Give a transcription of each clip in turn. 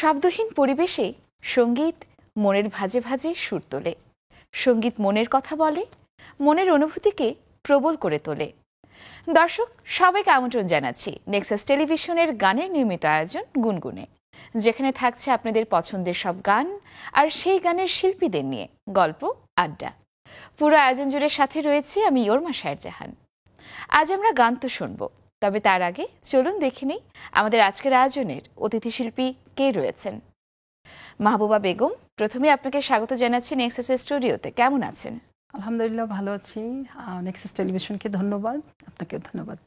শব্দহীন পরিবেশে সঙ্গীত মনের ভাঁজে ভাঁজে সুর তোলে। সঙ্গীত মনের কথা বলে, মনের অনুভূতিকে প্রবল করে তোলে। দর্শক সবাইকে আমন্ত্রণ জানাচ্ছি নেক্সাস টেলিভিশনের গানের নিয়মিত আয়োজন গুনগুনে, যেখানে থাকছে আপনাদের পছন্দের সব গান আর সেই গানের শিল্পীদের নিয়ে গল্প আড্ডা। পুরো আয়োজন জুড়ে সাথে রয়েছে আমি ইয়োরমা শাহজাহান। আজ আমরা গান তো শুনবো, তবে তার আগে চলুন দেখে নিই আমাদের আজকের আয়োজনের অতিথি শিল্পী কে রয়েছেন। মাহবুবা বেগম, প্রথমে আপনাকে স্বাগত জানাচ্ছি নেক্সাসের স্টুডিওতে। কেমন আছেন? আলহামদুলিল্লাহ, ভালো আছি। নেক্সাস টেলিভিশনকে ধন্যবাদ, আপনাকেও ধন্যবাদ।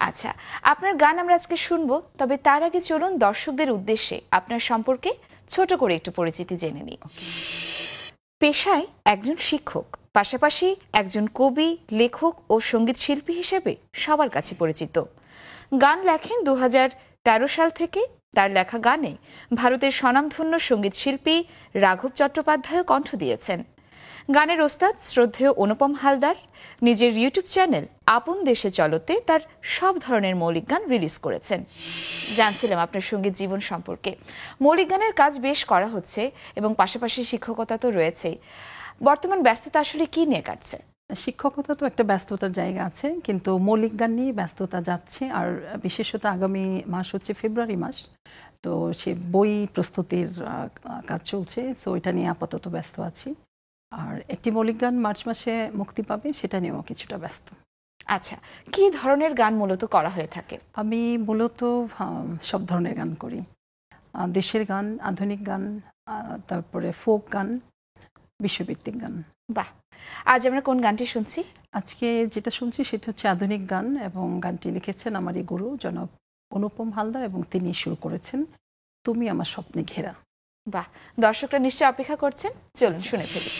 আচ্ছা, আপনার গান আমরা আজকে শুনবো, তবে তার আগে চলুন দর্শকদের উদ্দেশ্যে আপনার সম্পর্কে ছোট করে একটু পরিচিতি জেনে নিই। পেশায় একজন শিক্ষক, পাশাপাশি একজন কবি, লেখক ও সঙ্গীত শিল্পী হিসেবে সবার কাছে পরিচিত। গান লেখেন 2013 সাল থেকে। তার লেখা গানে ভারতের স্বনামধন্য সঙ্গীত শিল্পী রাঘব চট্টোপাধ্যায় কণ্ঠ দিয়েছেন। গানের ওস্তাদ শ্রদ্ধেয় অনুপম হালদার নিজের ইউটিউব চ্যানেল আপন দেশে চলতে তার সব ধরনের মৌলিক গান রিলিজ করেছেন। জানছিলাম আপনার সঙ্গীত জীবন সম্পর্কে। মৌলিক গানের কাজ বেশ করা হচ্ছে এবং পাশাপাশি শিক্ষকতা তো রয়েছেই। বর্তমান ব্যস্ততা আসলে কি নিয়ে কাটছে? শিক্ষকতা তো একটা ব্যস্ততার জায়গা আছে, কিন্তু মৌলিক গান নিয়ে ব্যস্ততা যাচ্ছে। আর বিশেষত আগামী মাস হচ্ছে ফেব্রুয়ারি মাস, তো সে বই প্রস্তুতির কাজ চলছে, সো এটা নিয়ে আপাতত ব্যস্ত আছি। আর একটি মৌলিক গান মার্চ মাসে মুক্তি পাবে, সেটা নিয়েও কিছুটা ব্যস্ত। আচ্ছা, কি ধরনের গান মূলত করা হয়ে থাকে? আমি মূলত সব ধরনের গান করি। দেশের গান, আধুনিক গান, তারপরে ফোক গান, বিশ্বভিত্তিক গান। বাহ, আজ আমরা কোন গানটি শুনছি? আজকে যেটা শুনছি সেটা হচ্ছে আধুনিক গান, এবং গানটি লিখেছেন আমারই গুরু জনাব অনুপম হালদার, এবং তিনি সুর করেছেন তুমি আমার স্বপ্নে ঘেরা। বাহ, দর্শকরা নিশ্চয়ই অপেক্ষা করছেন, চলুন শুনে ফেলি।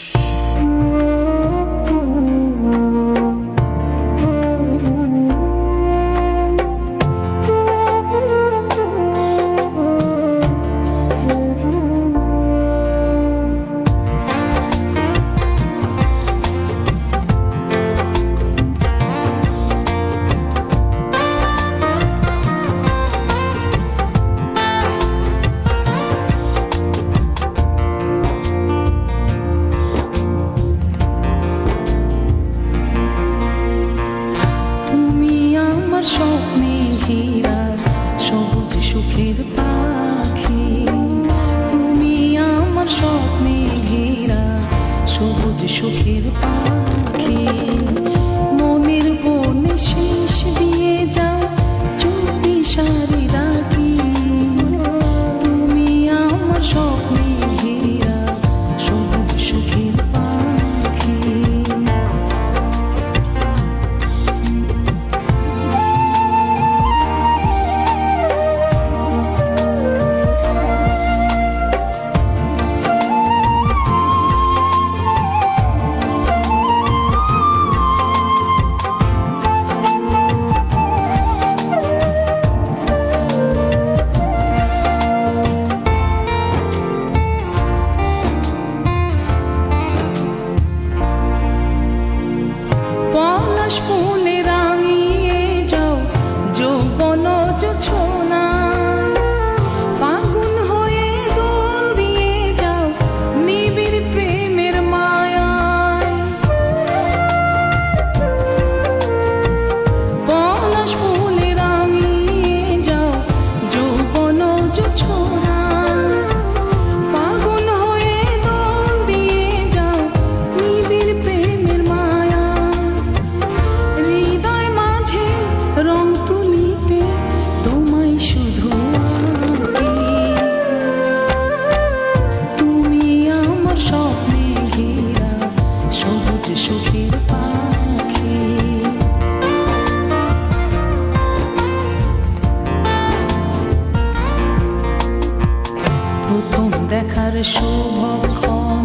দেখার শুভক্ষণ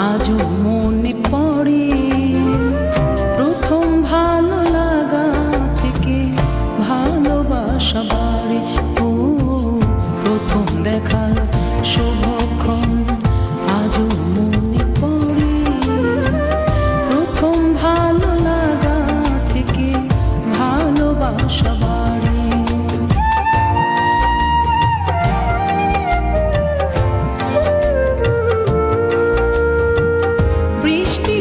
আজও মনে পড়ে, প্রথম ভালো লাগা থেকে ভালোবাসা বাড়ে। ও প্রথম দেখার শুভক্ষণ আজও মনে পড়ে, প্রথম ভালো লাগা থেকে ভালোবাসা বাড়ে। বৃষ্টি